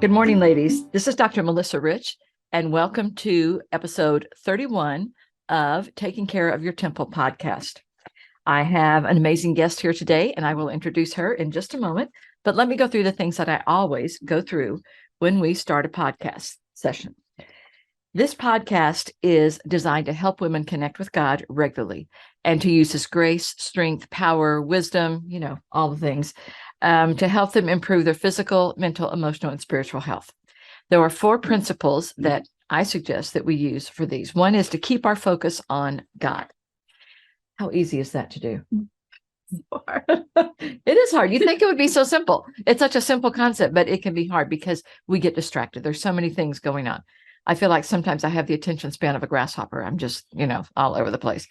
Good morning, ladies. This is Dr. Melissa Rich, and welcome to episode 31 of Taking Care of Your Temple podcast. I have an amazing guest here today, and I will introduce her in just a moment. But let me go through the things that I always go through when we start a podcast session. This podcast is designed to help women connect with God regularly and to use His grace, strength, power, wisdom, all the things, to help them improve their physical, mental, emotional, and spiritual health. There are 4 principles that I suggest that we use for these. One is to keep our focus on God. How easy is that to do? It is hard. You think it would be so simple. It's such a simple concept, but it can be hard because we get distracted. There's so many things going on. I feel like sometimes I have the attention span of a grasshopper. I'm just, all over the place.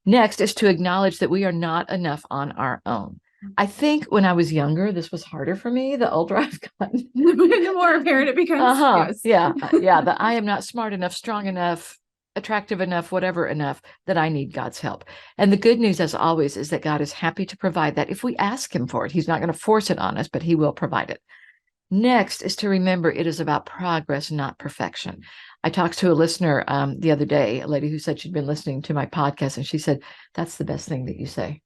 Next is to acknowledge that we are not enough on our own. I think when I was younger, this was harder for me. The older I've gotten, the more apparent it becomes. Yes. Yeah. That I am not smart enough, strong enough, attractive enough, whatever enough, that I need God's help. And the good news, as always, is that God is happy to provide that if we ask Him for it. He's not going to force it on us, but He will provide it. Next is to remember it is about progress, not perfection. I talked to a listener the other day, a lady who said she'd been listening to my podcast, and she said, that's the best thing that you say.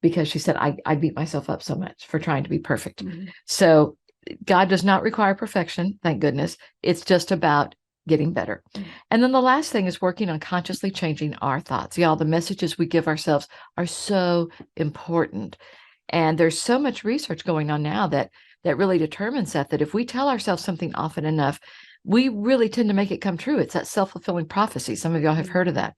Because she said, I beat myself up so much for trying to be perfect. So God does not require perfection, thank goodness. It's just about getting better. And then the last thing is working on consciously changing our thoughts. Y'all, the messages we give ourselves are so important. And there's so much research going on now that really determines that if we tell ourselves something often enough, we really tend to make it come true. It's that self-fulfilling prophecy. Some of y'all have heard of that.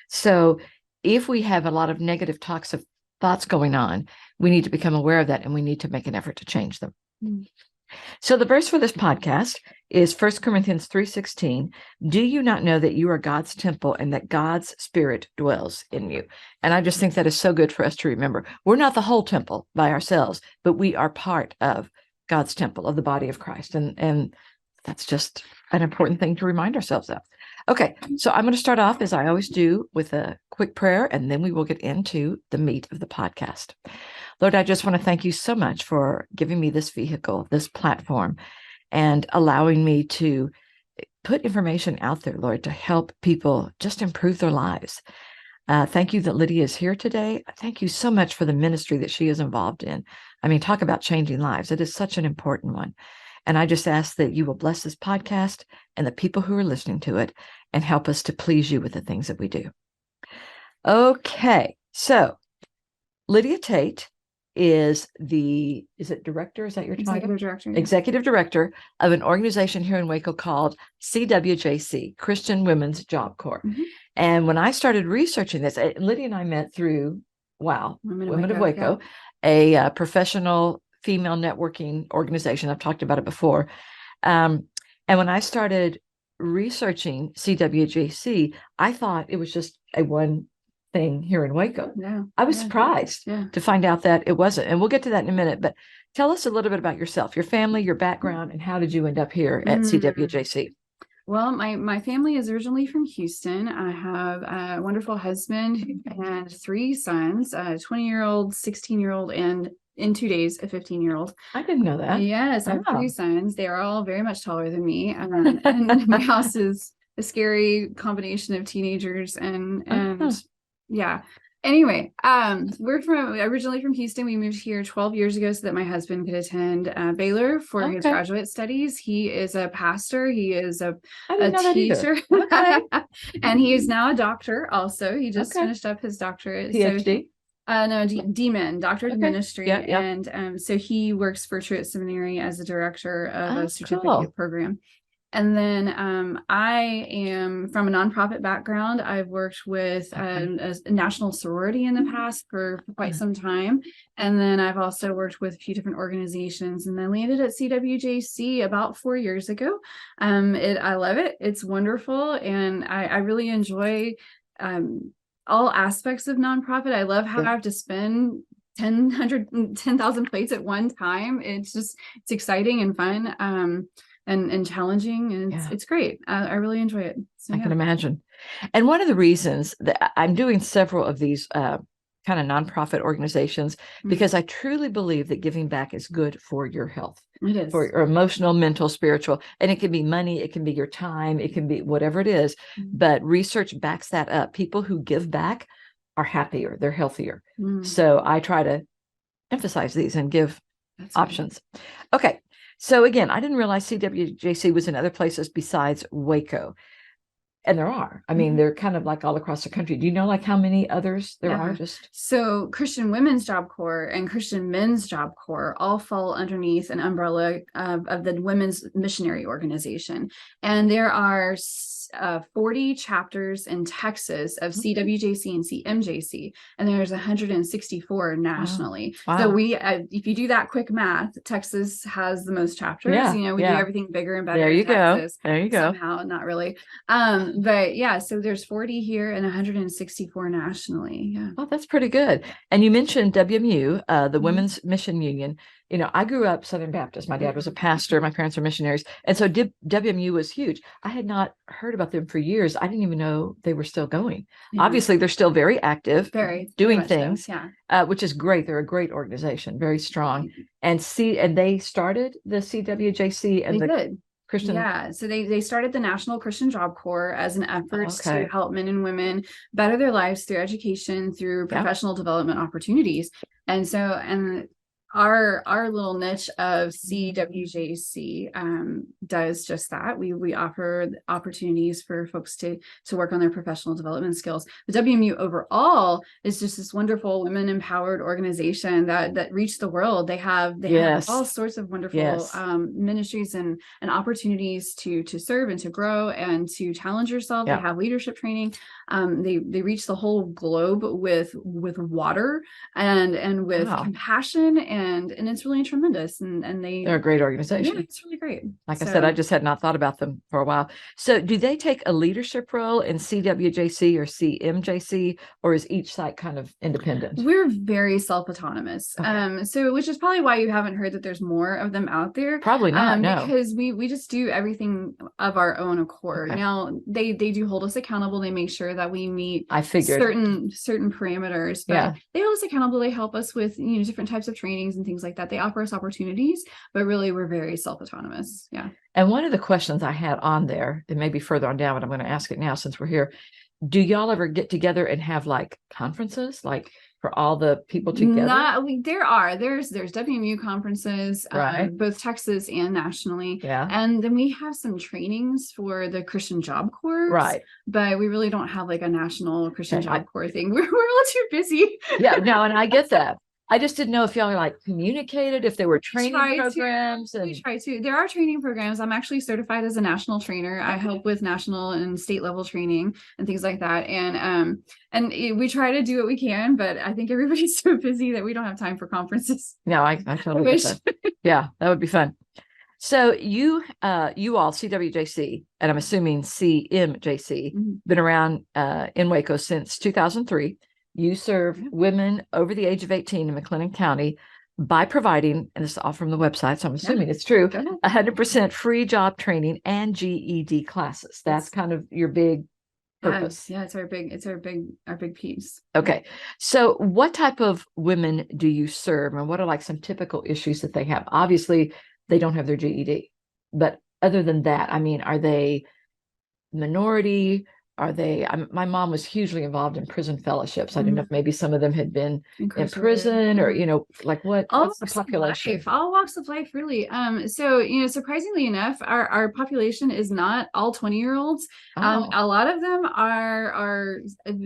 So if we have a lot of negative thoughts going on, we need to become aware of that, and we need to make an effort to change them. So the verse for this podcast is 1 Corinthians 3:16. Do you not know that you are God's temple and that God's Spirit dwells in you? And I just think that is so good for us to remember. We're not the whole temple by ourselves, but we are part of God's temple, of the body of Christ. And that's just an important thing to remind ourselves of. Okay, so I'm going to start off, as I always do, with a quick prayer, and then we will get into the meat of the podcast. Lord, I just want to thank you so much for giving me this vehicle, this platform, and allowing me to put information out there, Lord, to help people just improve their lives. Thank you that Lydia is here today. Thank you so much for the ministry that she is involved in. I mean, talk about changing lives. It is such an important one. And I just ask that you will bless this podcast and the people who are listening to it and help us to please you with the things that we do. Okay, so Lydia Tate is it director? Is that your title? Executive director. Yeah. Executive director of an organization here in Waco called CWJC, Christian Women's Job Corps. And when I started researching this, Lydia and I met through, Women of Waco, a professional female networking organization. I've talked about it before. And when I started researching CWJC, I thought it was just a one thing here in Waco. Yeah. I was surprised to find out that it wasn't. And we'll get to that in a minute. But tell us a little bit about yourself, your family, your background, and how did you end up here at CWJC? Well, my family is originally from Houston. I have a wonderful husband and 3 sons, a 20-year-old, 16-year-old, and in 2 days, a 15-year-old. I didn't know that. Yes, I have 3 sons. They are all very much taller than me. And my house is a scary combination of teenagers and yeah. Anyway, we're originally from Houston. We moved here 12 years ago so that my husband could attend Baylor for his graduate studies. He is a pastor. He is a teacher. And he is now a doctor also. He just finished up his doctorate. PhD? No, DMin, Doctorate of Ministry. And so he works for Truett Seminary as the director of a certificate program. And then I am from a nonprofit background. I've worked with a national sorority in the past for quite some time. And then I've also worked with a few different organizations, and then landed at CWJC about 4 years ago. I love it. It's wonderful. And I really enjoy all aspects of nonprofit. I love how I have to spend 10,000 plates at one time. It's exciting and fun. And challenging, and it's great. I really enjoy it. So, I can imagine. And one of the reasons that I'm doing several of these kind of nonprofit organizations, because I truly believe that giving back is good for your health. It is. For your emotional, mental, spiritual, and it can be money, it can be your time, it can be whatever it is. But research backs that up. People who give back are happier, they're healthier. So I try to emphasize these and give options. Right. Okay. So again, I didn't realize CWJC was in other places besides Waco. And there are. I mean, they're kind of like all across the country. Do you know like how many others there are? So Christian Women's Job Corps and Christian Men's Job Corps all fall underneath an umbrella of the Women's Missionary Organization. And there are 40 chapters in Texas of CWJC and CMJC, and there's 164 nationally. Wow. So we, if you do that quick math, Texas has the most chapters. Yeah, you know, we do everything bigger and better. There you Texas, go. There you go. Somehow, not really. But yeah, so there's 40 here and 164 nationally. Yeah. Oh, that's pretty good. And you mentioned WMU, the Women's Mission Union. You know, I grew up Southern Baptist. My dad was a pastor. My parents were missionaries. And so WMU was huge. I had not heard about them for years. I didn't even know they were still going. Yeah. Obviously, they're still very active, doing things, which is great. They're a great organization, very strong. And they started the CWJC and the Christian. Yeah. So they started the National Christian Job Corps as an effort to help men and women better their lives through education, through professional development opportunities. And so, our little niche of CWJC does just that. We offer opportunities for folks to work on their professional development skills. The WMU overall is just this wonderful women empowered organization that reach the world. They have all sorts of wonderful ministries and opportunities to serve and to grow and to challenge yourself. They have leadership training. They reach the whole globe with water and with compassion, and it's really tremendous. And they're a great organization. Yeah, it's really great. Like I said, I just had not thought about them for a while. So do they take a leadership role in CWJC or CMJC, or is each site kind of independent? We're very self-autonomous. So which is probably why you haven't heard that there's more of them out there. Probably not, no. Because we just do everything of our own accord. Now they do hold us accountable. They make sure that we meet certain parameters, but they hold us accountable. They help us with different types of trainings and things like that. They offer us opportunities, but really we're very self-autonomous. Yeah. And one of the questions I had on there, it may be further on down, but I'm going to ask it now since we're here. Do y'all ever get together and have like conferences, like for all the people together? There's WMU conferences, both Texas and nationally. Yeah. And then we have some trainings for the Christian Job Corps. Right. But we really don't have like a national Christian Job Corps thing. We're a little too busy. Yeah, no, and I get that. I just didn't know if y'all like communicated, if there were training programs. We try to. There are training programs. I'm actually certified as a national trainer. I help with national and state level training and things like that. And we try to do what we can, but I think everybody's so busy that we don't have time for conferences. No, I totally get that. Yeah, that would be fun. So you all, CWJC, and I'm assuming CMJC, been around in Waco since 2003. You serve women over the age of 18 in McLennan County by providing, and this is all from the website, so I'm assuming it's true, 100% free job training and GED classes. That's kind of your big purpose. Yeah, it's our big piece. Okay. So what type of women do you serve, and what are like some typical issues that they have? Obviously, they don't have their GED, but other than that, I mean, are they minority? Are they? My mom was hugely involved in prison fellowships. I don't know if maybe some of them had been in prison, or like what's the population? All walks of life, really. So surprisingly enough, our population is not all 20-year-olds. A lot of them are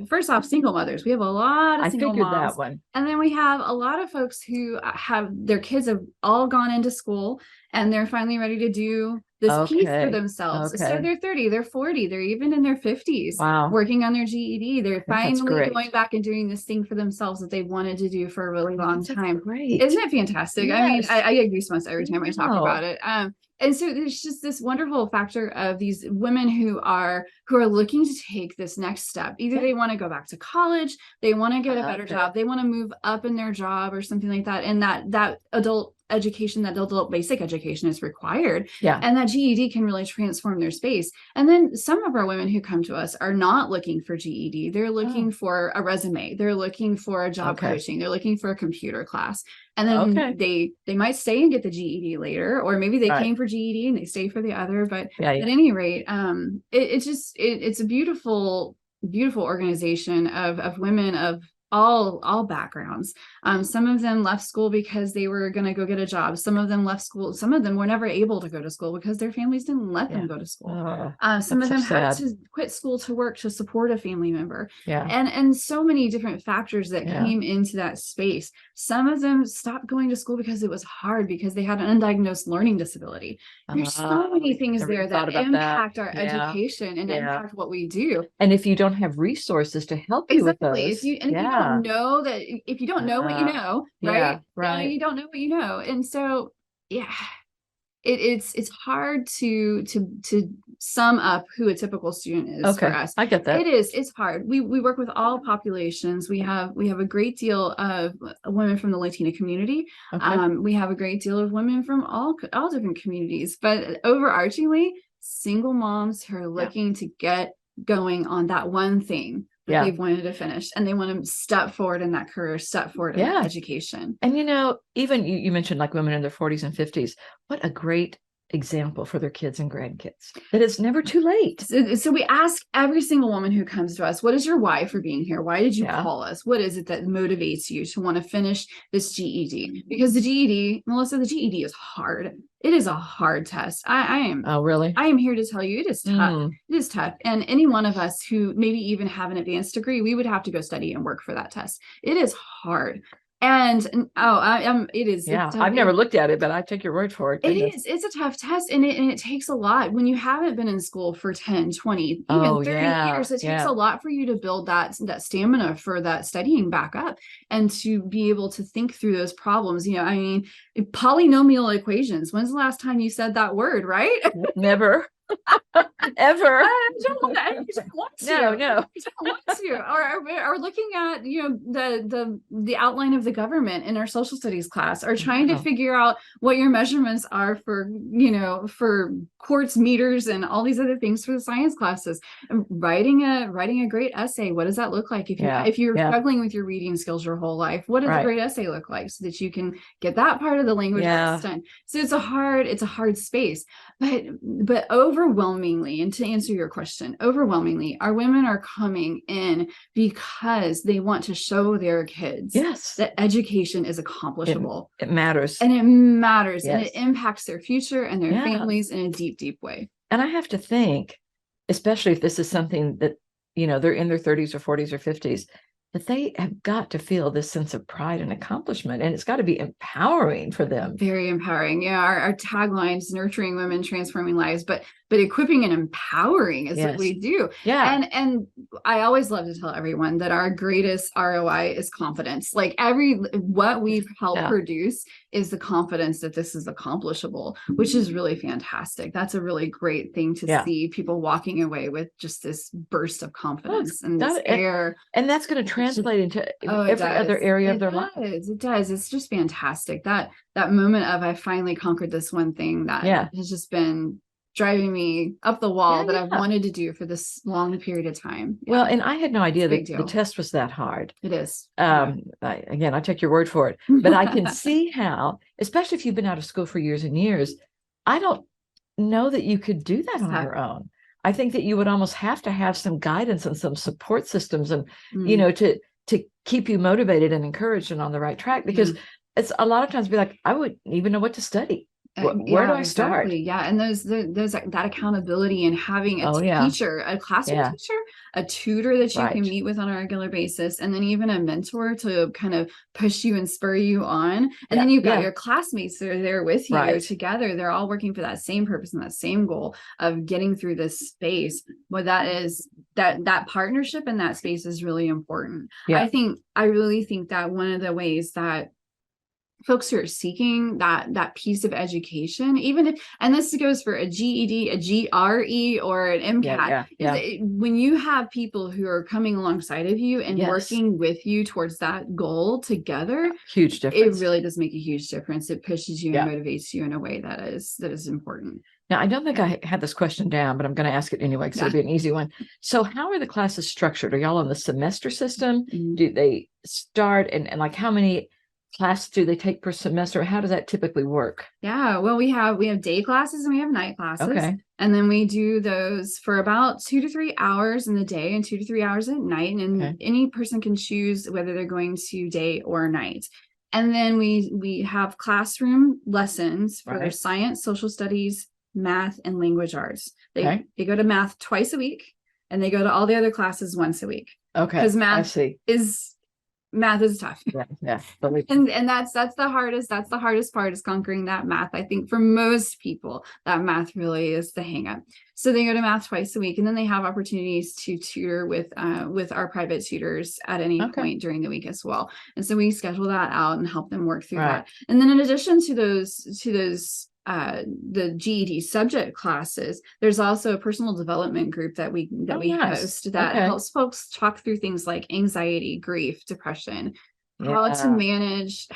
first off single mothers. We have a lot of single moms. I figured that one. And then we have a lot of folks who have their kids have all gone into school and they're finally ready to do this piece for themselves. So they're 30, they're 40, they're even in their 50s working on their GED. They're finally going back and doing this thing for themselves that they wanted to do for a really long time. Great. Isn't it fantastic? Yes. I mean, I get goosebumps every time I talk about it. And so there's just this wonderful factor of these women who are looking to take this next step. Either they want to go back to college, they want to get a better job, they want to move up in their job or something like that. And that adult education, that adult basic education is required. Yeah. And that GED can really transform their space. And then some of our women who come to us are not looking for GED. They're looking for a resume. They're looking for a job coaching. They're looking for a computer class. And then they might stay and get the GED later, or maybe they came for GED and they stay for the other. But at any rate, it's a beautiful, beautiful organization of women of all backgrounds. Some of them left school because they were going to go get a job. Some of them left school. Some of them were never able to go to school because their families didn't let them go to school. Some of them had to quit school to work to support a family member. And so many different factors that came into that space. Some of them stopped going to school because it was hard, because they had an undiagnosed learning disability. There's so many things there that impact our education and impact what we do. And if you don't have resources to help you with those, if you don't know that, if you don't know what you know, right? You don't know what you know. And so, it's hard to sum up who a typical student is for us. I get that. It's hard. We work with all populations. We have a great deal of women from the Latina community. We have a great deal of women from all different communities, but overarchingly, single moms who are looking to get going on that one thing that they've wanted to finish, and they want to step forward in that career, step forward in education. And even you mentioned like women in their 40s and 50s. What a great example for their kids and grandkids, that it's never too late. So we ask every single woman who comes to us, what is your why for being here? Why did you call us? What is it that motivates you to want to finish this GED? Because the GED, Melissa, the GED is hard. It is a hard test. I am. Oh, really? I am here to tell you it is tough. It is tough. And any one of us who maybe even have an advanced degree, we would have to go study and work for that test. It is hard. And it is. I've never looked at it, but I take your word for it. It's a tough test, and it takes a lot when you haven't been in school for 10, 20, even 30 years. It takes a lot for you to build that stamina for that studying back up, and to be able to think through those problems. Polynomial equations. When's the last time you said that word, right? Never. Ever. I don't want to. No. I don't want to. Or looking at the outline of the government in our social studies class, or trying to figure out what your measurements are for quartz meters and all these other things for the science classes. And writing a great essay. What does that look like if you're struggling with your reading skills your whole life? What does a great essay look like, so that you can get that part of the language done? So it's a hard space, but overwhelmingly, and to answer your question, overwhelmingly, our women are coming in because they want to show their kids that education is accomplishable. It matters. And it matters. And it impacts their future and their families in a deep, deep way. And I have to think, especially if this is something that, they're in their 30s or 40s or 50s, that they have got to feel this sense of pride and accomplishment, and it's got to be empowering for them. Very empowering. Yeah, our tagline is nurturing women, transforming lives, but equipping and empowering is what we do. Yeah. And I always love to tell everyone that our greatest ROI is confidence. Like what we've helped produce is the confidence that this is accomplishable, which is really fantastic. That's a really great thing to see people walking away with, just this burst of confidence and this air. And that's going to translate into every other area of their life. It does. It's just fantastic. That moment of, I finally conquered this one thing that has just been driving me up the wall that I've wanted to do for this long period of time. Well, and I had no idea that the test was that hard. It is. I take your word for it, but I can see how, especially if you've been out of school for years and years, I don't know that you could do that on your own. I think that you would almost have to have some guidance and some support systems, and, to keep you motivated and encouraged and on the right track, because it's a lot of times be like, I wouldn't even know what to study. Where do I start? Yeah. And those that accountability, and having a teacher, a classroom teacher, a tutor that you can meet with on a regular basis, and then even a mentor to kind of push you and spur you on. And then you've got your classmates that are there with you together. They're all working for that same purpose and that same goal of getting through this space. Well, that partnership in that space is really important. I really think that one of the ways that folks who are seeking that piece of education, even if, and this goes for a GED, a GRE, or an MCAT. When you have people who are coming alongside of you and working with you towards that goal together, huge difference. It really does make a huge difference. It pushes you and motivates you in a way that is important. Now, I don't think I had this question down, but I'm going to ask it anyway because it'll be an easy one. So how are the classes structured? Are y'all on the semester system? Do they start and like how many classes do they take per semester? How does that typically work? Yeah, well, we have day classes and we have night classes. Okay. And then we do those for about 2 to 3 hours in the day and 2 to 3 hours at night. And any person can choose whether they're going to day or night. And then we have classroom lessons for their science, social studies, math, and language arts. They go to math twice a week and they go to all the other classes once a week. Okay. Because math is tough. Yeah. And that's the hardest part, is conquering that math. I think for most people, that math really is the hang up. So they go to math twice a week, and then they have opportunities to tutor with our private tutors at any point during the week as well. And so we schedule that out and help them work through that. And then in addition to those the GED subject classes, there's also a personal development group that we host that helps folks talk through things like anxiety, grief, depression, how to manage,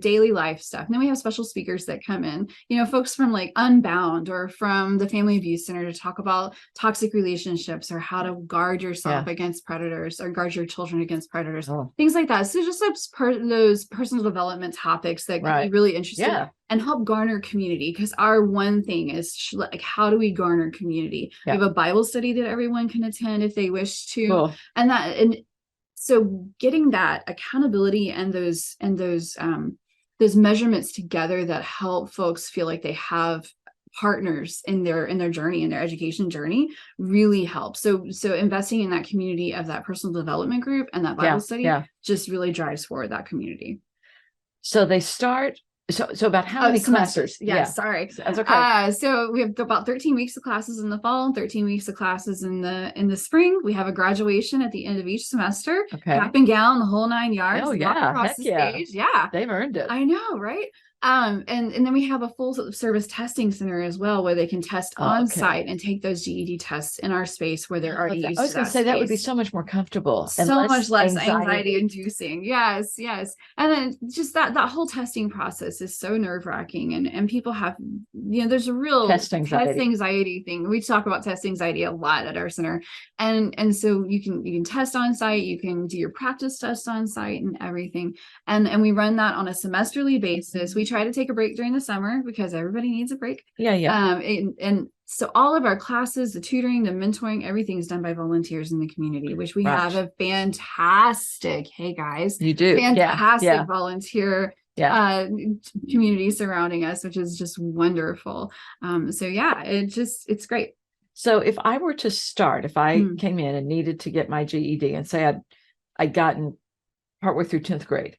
daily life stuff. And then we have special speakers that come in, folks from like Unbound or from the Family Abuse Center to talk about toxic relationships or how to guard yourself against predators or guard your children against predators, things like that. So just those personal development topics that can be really interesting and help garner community. Because our one thing is like, how do we garner community? We have a Bible study that everyone can attend if they wish to. So getting that accountability and those measurements together that help folks feel like they have partners in their journey, in their education journey, really helps. So investing in that community of that personal development group and that Bible study just really drives forward that community. So they start. So about how many classes? Sorry. That's okay. So we have about 13 weeks of classes in the fall, 13 weeks of classes in the spring. We have a graduation at the end of each semester. Cap and gown, the whole 9 yards. Oh yeah. Across the stage. Yeah. They've earned it. I know, right? And then we have a full service testing center as well, where they can test on site and take those GED tests in our space where they're already used to. I was going to say that would be so much more comfortable, so much less anxiety inducing. Yes. And then just that whole testing process is so nerve wracking, and people have, there's a real test anxiety thing. We talk about test anxiety a lot at our center, and so you can test on site, you can do your practice test on site and everything, and we run that on a semesterly basis. We try to take a break during the summer because everybody needs a break. And so all of our classes, the tutoring, the mentoring, everything's done by volunteers in the community, which we have a fantastic, fantastic volunteer community surrounding us, which is just wonderful. It's great. So if I were to start, if I came in and needed to get my GED and say I'd gotten partway through 10th grade,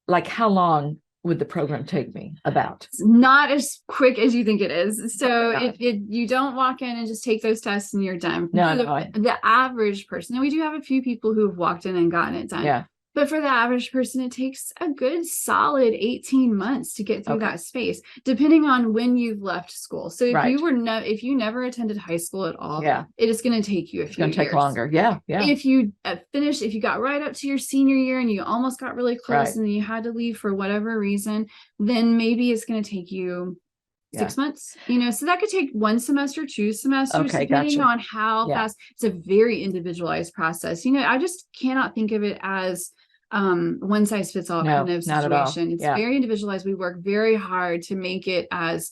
like how long would the program take me? About not as quick as you think it is. So you don't walk in and just take those tests and you're done. The average person, and we do have a few people who have walked in and gotten it done. But for the average person, it takes a good solid 18 months to get through that space, depending on when you've left school. So if you never attended high school at all, it is going to take you a few years. It's going to take longer. If you if you got right up to your senior year and you almost got really close and then you had to leave for whatever reason, then maybe it's going to take you 6 months, so that could take 1 semester, 2 semesters, depending on how fast. It's a very individualized process. I just cannot think of it as one size fits all kind of situation. It's very individualized. We work very hard to make it as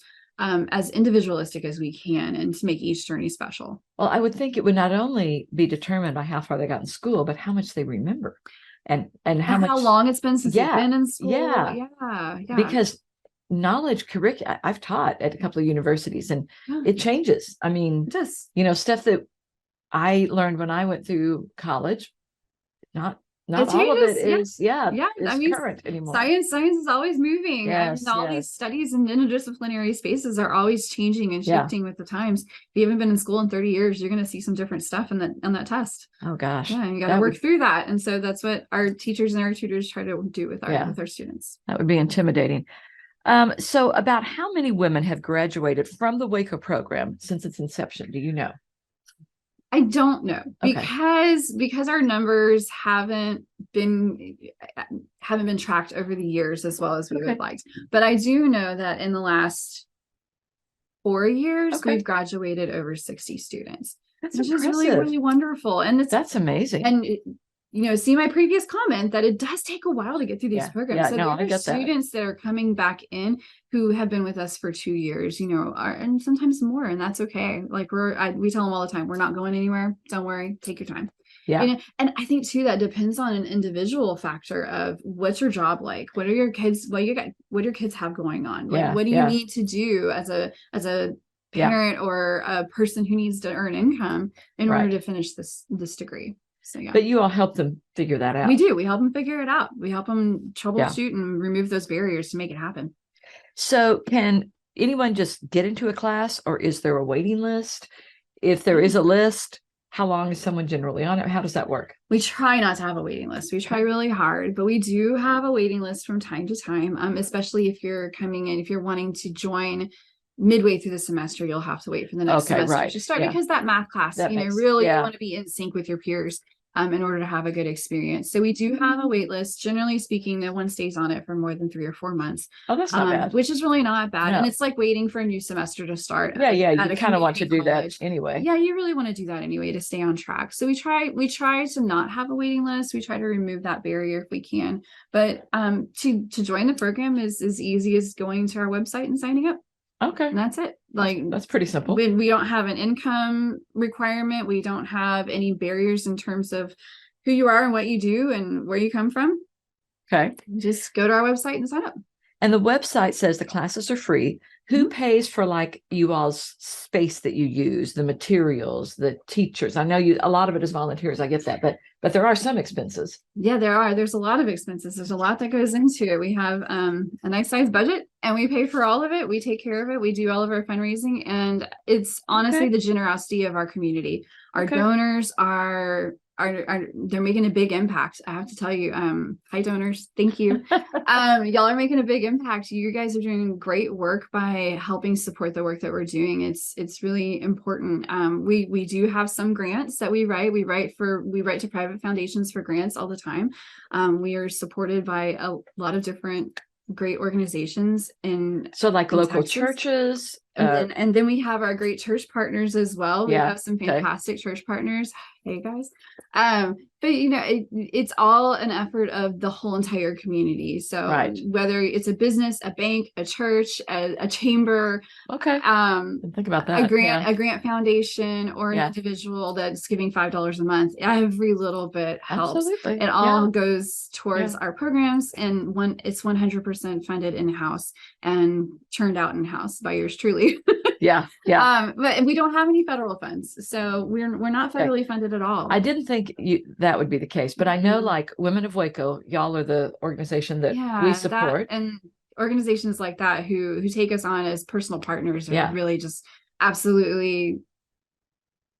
individualistic as we can and to make each journey special. Well, I would think it would not only be determined by how far they got in school, but how much they remember and how long it's been since they've been in school. Because knowledge curriculum, I've taught at a couple of universities and it changes. I mean, stuff that I learned when I went through college, not not all of it is, is current anymore. Science is always moving. Yes, all these studies in interdisciplinary spaces are always changing and shifting with the times. If you haven't been in school in 30 years, you're going to see some different stuff on that test. Oh gosh. Yeah, you got to work through that. And so that's what our teachers and our tutors try to do with our students. That would be intimidating. So about how many women have graduated from the Waco program since its inception? Do you know? I don't know, because our numbers haven't been tracked over the years as well as we would like. But I do know that in the last 4 years, we've graduated over 60 students. That's which impressive. is really, really wonderful. And that's amazing. And see my previous comment that it does take a while to get through these programs. So there are students that are coming back in who have been with us for 2 years, and sometimes more, and that's okay. Like we tell them all the time, we're not going anywhere. Don't worry, take your time. Yeah. And I think too, that depends on an individual factor of what's your job like? What are your kids, what your kids have going on? Like, what do you need to do as a parent or a person who needs to earn income in order to finish this degree? So, but you all help them figure that out. We do. We help them figure it out. We help them troubleshoot and remove those barriers to make it happen. So can anyone just get into a class, or is there a waiting list? If there is a list, how long is someone generally on it? How does that work? We try not to have a waiting list. We try really hard, but we do have a waiting list from time to time, especially if you're coming in, if you're wanting to join midway through the semester, you'll have to wait for the next semester to start because that math class, really you want to be in sync with your peers in order to have a good experience. So we do have a wait list. Generally speaking, no one stays on it for more than 3 or 4 months. Oh, that's not bad. Which is really not bad. No. And it's like waiting for a new semester to start. Yeah. You kind of want to do that anyway. Yeah, you really want to do that anyway to stay on track. So we try to not have a waiting list. We try to remove that barrier if we can. But to join the program is as easy as going to our website and signing up. Okay. And that's it. That's pretty simple. We don't have an income requirement. We don't have any barriers in terms of who you are and what you do and where you come from. Okay. Just go to our website and sign up. And the website says the classes are free. Who pays for you all's space that you use, the materials, the teachers? I know a lot of it is volunteers. I get that, but there are some expenses. Yeah, there are. There's a lot of expenses. There's a lot that goes into it. We have a nice size budget and we pay for all of it. We take care of it. We do all of our fundraising, and it's honestly the generosity of our community. Our donors are they're making a big impact. I have to tell you, hi donors, thank you. Y'all are making a big impact. You guys are doing great work by helping support the work that we're doing. It's really important. We do have some grants that we write. We write to private foundations for grants all the time. We are supported by a lot of different great organizations in local Texas. Churches. And then we have our great church partners as well. We have some fantastic church partners. Hey guys. But it's all an effort of the whole entire community. So whether it's a business, a bank, a church, a chamber, think about that. A grant foundation, or an individual that's giving $5 a month, every little bit helps. Absolutely. It all goes towards our programs, and it's 100% funded in-house and churned out in-house by yours truly. But we don't have any federal funds, so we're not federally funded at all. I didn't think that would be the case, but I know Women of Waco, y'all are the organization that we support, and organizations like that who take us on as personal partners are really just absolutely.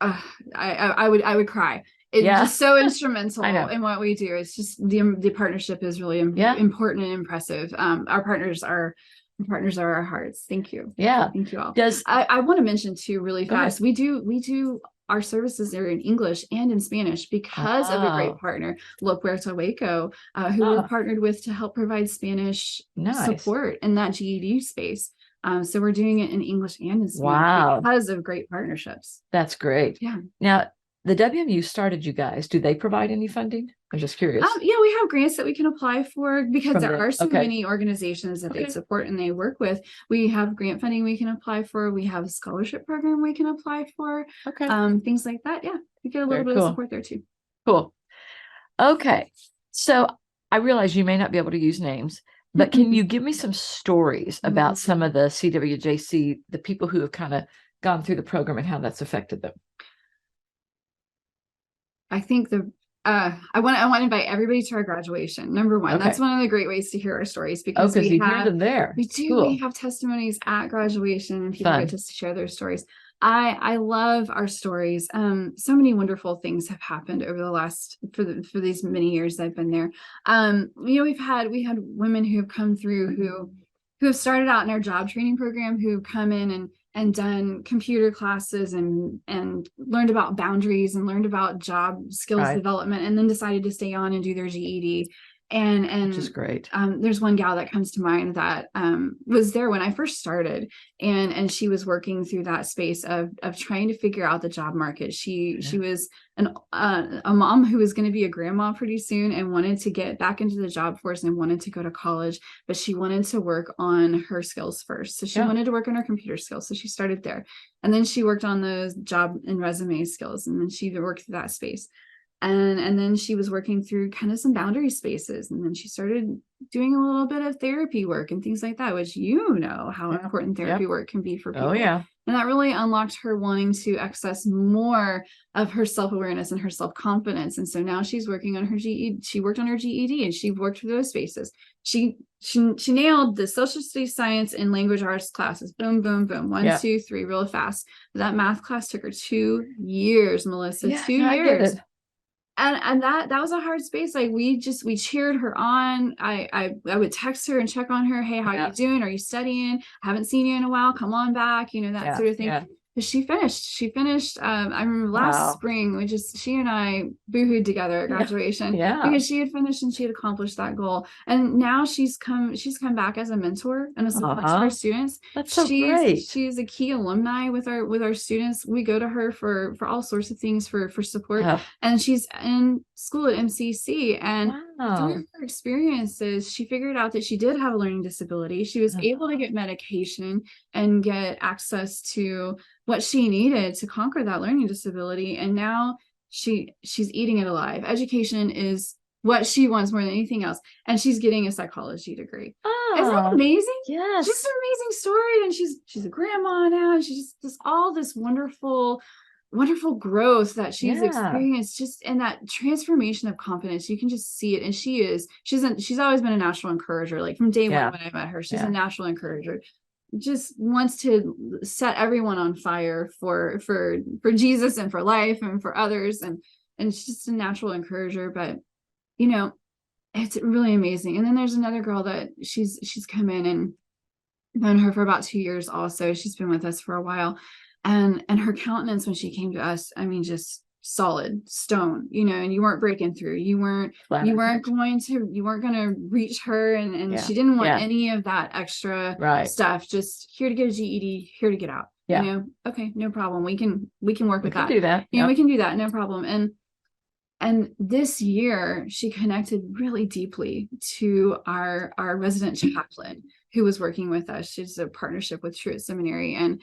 I would cry. It's just so instrumental in what we do. It's just the partnership is really important and impressive. Our partners are our hearts. Thank you. Yeah. Thank you all. I want to mention too, really fast, we do our services are in English and in Spanish because of a great partner, Puerto Waco, who we're partnered with to help provide Spanish support in that GED space. So we're doing it in English and in Spanish because of great partnerships. That's great. Yeah. Now, the WMU started you guys. Do they provide any funding? I'm just curious. We have grants that we can apply for because there are so many organizations that they support and they work with. We have grant funding we can apply for. We have a scholarship program we can apply for. Things like that. Yeah, we get a little bit of support there too. Cool. Okay. So I realize you may not be able to use names, but can you give me some stories about some of the CWJC, the people who have kind of gone through the program and how that's affected them? I think I want to invite everybody to our graduation. Number one, that's one of the great ways to hear our stories, because we hear them there. We do. Cool. We have testimonies at graduation, and people get to share their stories. I love our stories. So many wonderful things have happened over the last for these many years I've been there. We had women who have come through who have started out in our job training program, who have come in and done computer classes and learned about boundaries and learned about job skills development, and then decided to stay on and do their GED. And which is great. There's one gal that comes to mind that was there when I first started, and she was working through that space of trying to figure out the job market. She was a mom who was going to be a grandma pretty soon, and wanted to get back into the job force and wanted to go to college, but she wanted to work on her skills first. So she wanted to work on her computer skills. So she started there, and then she worked on those job and resume skills, and then she worked through that space. And then she was working through kind of some boundary spaces, and then she started doing a little bit of therapy work and things like that, which how important therapy work can be for people. And that really unlocked her wanting to access more of her self-awareness and her self-confidence. And so now she's working on her GED. She worked on her GED, and she worked through those spaces. She nailed the social studies, science, and language arts classes. Boom, boom, boom. 1, 2, 3, real fast. But that math class took her 2 years, Melissa. 2 years. And that was a hard space. Like we cheered her on. I would text her and check on her. Hey, how are you doing? Are you studying? I haven't seen you in a while. Come on back. That sort of thing. But she finished. I remember last spring, she and I boohooed together at graduation because she had finished and she had accomplished that goal. And now she's come back as a mentor and a support to our students. That's so great. She's a key alumni with our students. We go to her for all sorts of things for support. And she's in school at MCC, and through her experiences, she figured out that she did have a learning disability. She was able to get medication and get access to what she needed to conquer that learning disability. And now she's eating it alive. Education is what she wants more than anything else. And she's getting a psychology degree. Isn't that amazing? Yes. Just an amazing story. And she's a grandma now. And she's just all this wonderful growth that she's experienced, just in that transformation of confidence. You can just see it. And she's always been a natural encourager. Like from day one when I met her, she's a natural encourager. Just wants to set everyone on fire for Jesus and for life and for others, and it's just a natural encourager. But it's really amazing. And then there's another girl that she's come in, and known her for about 2 years also. She's been with us for a while, and her countenance when she came to us, I mean, just solid stone, and you weren't breaking through. You weren't going to reach her, and she didn't want any of that extra stuff. Just here to get a GED, here to get out. Okay, no problem. We can work with that. Do that. We can do that, no problem. And this year she connected really deeply to our resident chaplain who was working with us. She's a partnership with Truett Seminary, and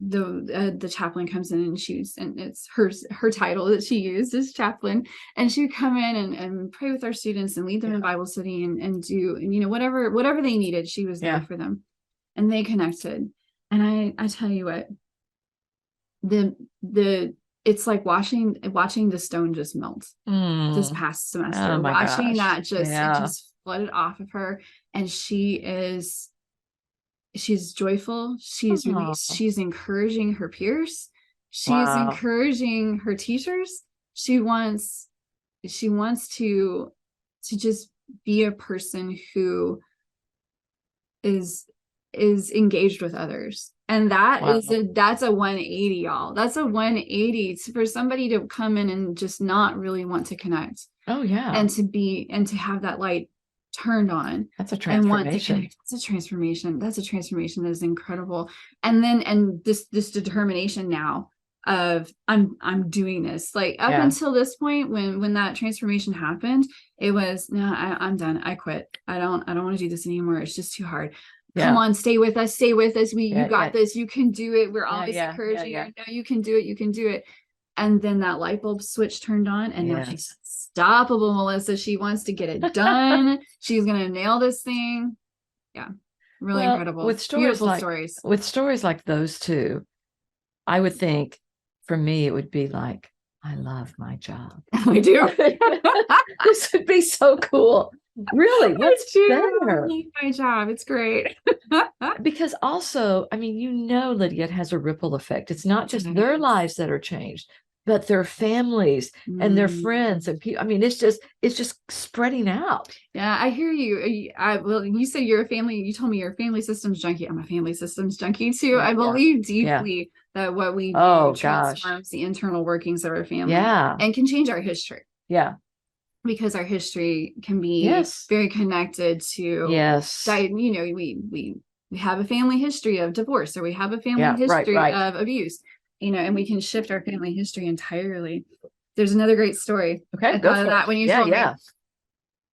the chaplain comes in, and it's her title that she used is chaplain, and she would come in and pray with our students and lead them in Bible study and do whatever they needed. She was there for them, and they connected. And I tell you what, it's like watching the stone just melt this past semester. Watching that it just flooded off of her, and she's joyful. She's released. She's encouraging her peers. She's encouraging her teachers. She wants to just be a person who is engaged with others. And that's a 180, y'all. That's a 180 for somebody to come in and just not really want to connect. And to have that light turned on. That's a transformation. That's a transformation that is incredible. And this determination now of I'm doing this. Like up until this point, when that transformation happened, it was, no, I'm done. I quit. I don't want to do this anymore. It's just too hard. Come on, stay with us. You got this. You can do it. We're always encouraging you. No, you can do it. And then that light bulb switch turned on, and now she's unstoppable, Melissa. She wants to get it done. She's gonna nail this thing. Really incredible. With stories like those two, I would think for me it would be like I love my job. I do. This would be so cool. Really? What's better? I like my job. It's great. Because also, I mean, Lydia, it has a ripple effect. It's not just their lives that are changed, but their families and their friends and people. I mean, it's just spreading out. Yeah, I hear you. Well, you said you're a family. You told me you're a family systems junkie. I'm a family systems junkie too. I believe deeply that what we do transforms the internal workings of our family and can change our history. Yeah. Because our history can be very connected to we have a family history of divorce, or we have a family history of abuse, and we can shift our family history entirely. There's another great story. Okay, I thought of that when you told me.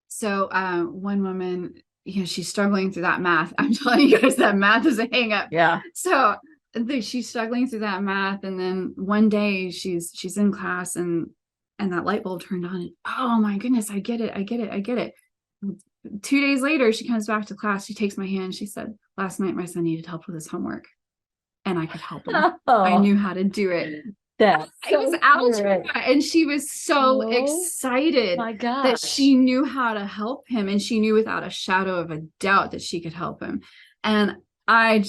So one woman, she's struggling through that math. I'm telling you guys, that math is a hang up. Yeah. So she's struggling through that math, and then one day she's in class, and that light bulb turned on, and oh my goodness, I get it. 2 days later, she comes back to class. She takes my hand. She said, last night my son needed help with his homework, and I could help him. I knew how to do it. That's so was algebra, and she was so excited that she knew how to help him, and she knew without a shadow of a doubt that she could help him. And I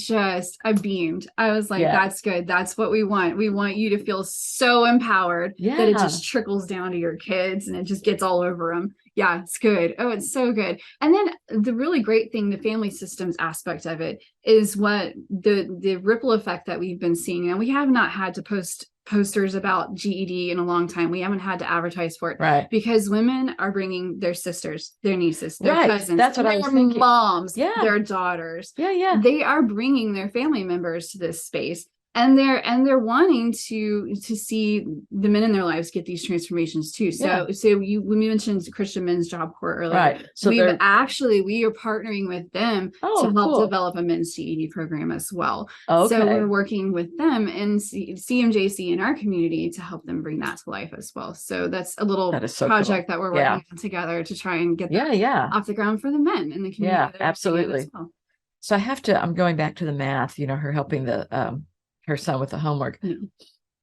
beamed. I was like, that's good. That's what we want. We want you to feel so empowered that it just trickles down to your kids and it just gets all over them. Yeah, it's good. Oh, it's so good. And then the really great thing, the family systems aspect of it, is what the ripple effect that we've been seeing. And we have not had to post posters about GED in a long time. We haven't had to advertise for it, right? Because women are bringing their sisters, their nieces, their cousins, that's what I was thinking. Moms, their daughters, they are bringing their family members to this space, and they're wanting to see the men in their lives get these transformations too. So when we mentioned Christian Men's Job Corps earlier, right? So we are partnering with them to help develop a men's GED program as well. So we're working with them and CMJC in our community to help them bring that to life as well. So that's a little project that we're working on together to try and get that off the ground for the men in the community. Yeah, absolutely. As well. So I'm going back to the math, her helping her son with the homework.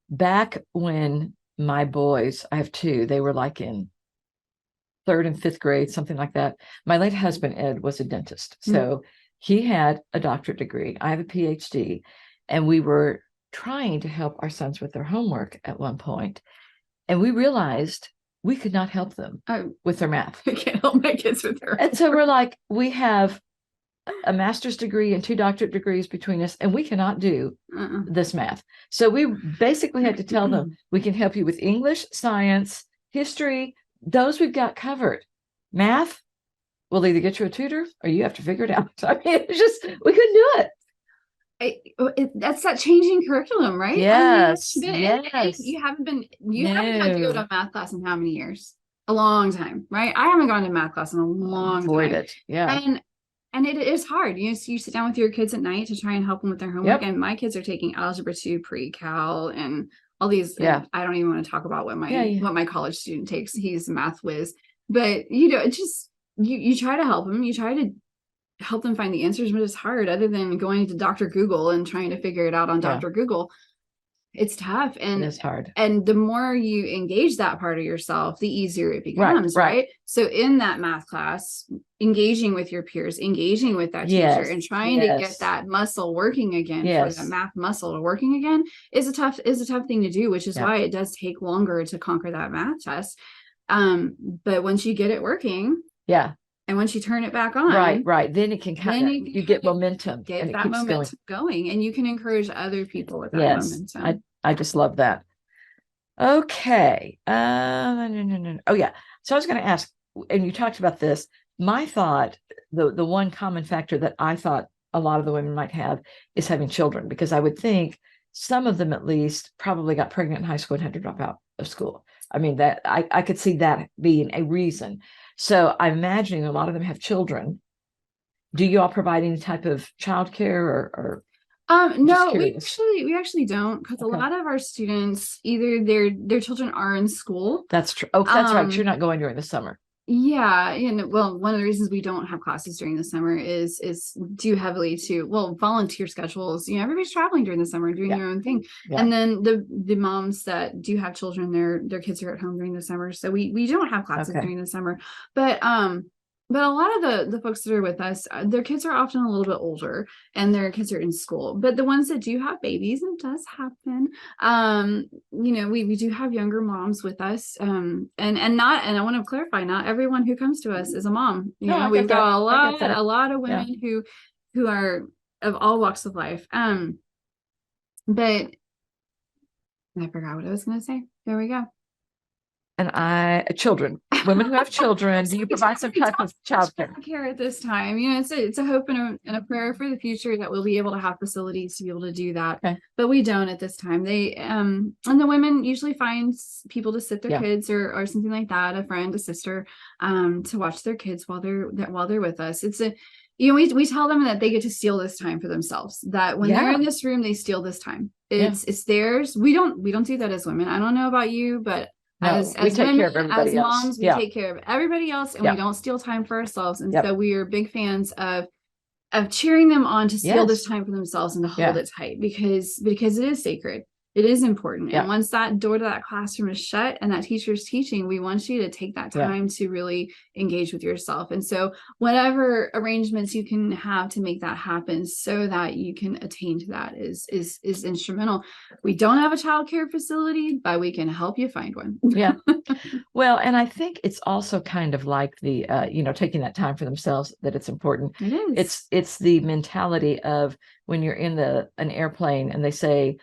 Back when my boys, I have two, they were like in 3rd and 5th grade, something like that. My late husband, Ed, was a dentist. So he had a doctorate degree. I have a PhD. And we were trying to help our sons with their homework at one point. And we realized we could not help them with their math. I can't help my kids with their homework. And so we're like, we have a master's degree and 2 doctorate degrees between us, and we cannot do this math. So we basically had to tell them, we can help you with English, science, history, those we've got covered. Math, we'll either get you a tutor or you have to figure it out. I mean, it's just, we couldn't do it. That's that changing curriculum, right? Yes. You haven't had to go to a math class in how many years? A long time, right? I haven't gone to math class in a long time. And it is hard. You sit down with your kids at night to try and help them with their homework. And my kids are taking Algebra 2 pre-cal and all these. I don't even want to talk about what my college student takes. He's a math whiz. But, it's just, you try to help them. You try to help them find the answers, but it's hard. Other than going to Dr. Google and trying to figure it out on Dr. Google, it's tough. And it's hard. And the more you engage that part of yourself, the easier it becomes, right? So in that math class, engaging with your peers, engaging with that teacher, and trying to get that muscle working again, for that math muscle to working again, is a tough thing to do, which is why it does take longer to conquer that math test. But once you get it working, and once you turn it back on, then it can you get momentum, get that momentum going, and you can encourage other people with that momentum. I just love that. Okay. No. Oh yeah. So I was going to ask, and you talked about this. My thought, the one common factor that I thought a lot of the women might have is having children, because I would think some of them at least probably got pregnant in high school and had to drop out of school. I mean, that I could see that being a reason. So I'm imagining a lot of them have children. Do you all provide any type of childcare or? No, we actually don't, because a lot of our students, either their children are in school. That's true. Oh, that's right. You're not going during the summer. Yeah, and well, one of the reasons we don't have classes during the summer is due heavily to, well, volunteer schedules. Everybody's traveling during the summer, doing their own thing. And then the moms that do have children, their kids are at home during the summer, so we don't have classes during the summer. But a lot of the folks that are with us, their kids are often a little bit older and their kids are in school. But the ones that do have babies, and it does happen, we do have younger moms with us. And I want to clarify, not everyone who comes to us is a mom. We've got a lot of women who are of all walks of life. But I forgot what I was going to say. There we go. And children, women who have children, do you provide some type of childcare at this time? It's a hope and a prayer for the future that we'll be able to have facilities to be able to do that. But we don't at this time. They and the women usually find people to sit their kids or something like that, a friend, a sister, to watch their kids while they're with us. It's we tell them that they get to steal this time for themselves, that when they're in this room, they steal this time. It's theirs. We don't do that as women. I don't know about you, but as we take care of everybody else. Moms, we take care of everybody else, and we don't steal time for ourselves. And so we are big fans of cheering them on to steal this time for themselves and to hold it tight, because it is sacred. It is important. And once that door to that classroom is shut and that teacher's teaching, we want you to take that time to really engage with yourself. And so whatever arrangements you can have to make that happen so that you can attain to that is instrumental. We don't have a child care facility, but we can help you find one. Well, and I think it's also kind of like the, taking that time for themselves, that it's important. It is. It's the mentality of when you're in an airplane and they say,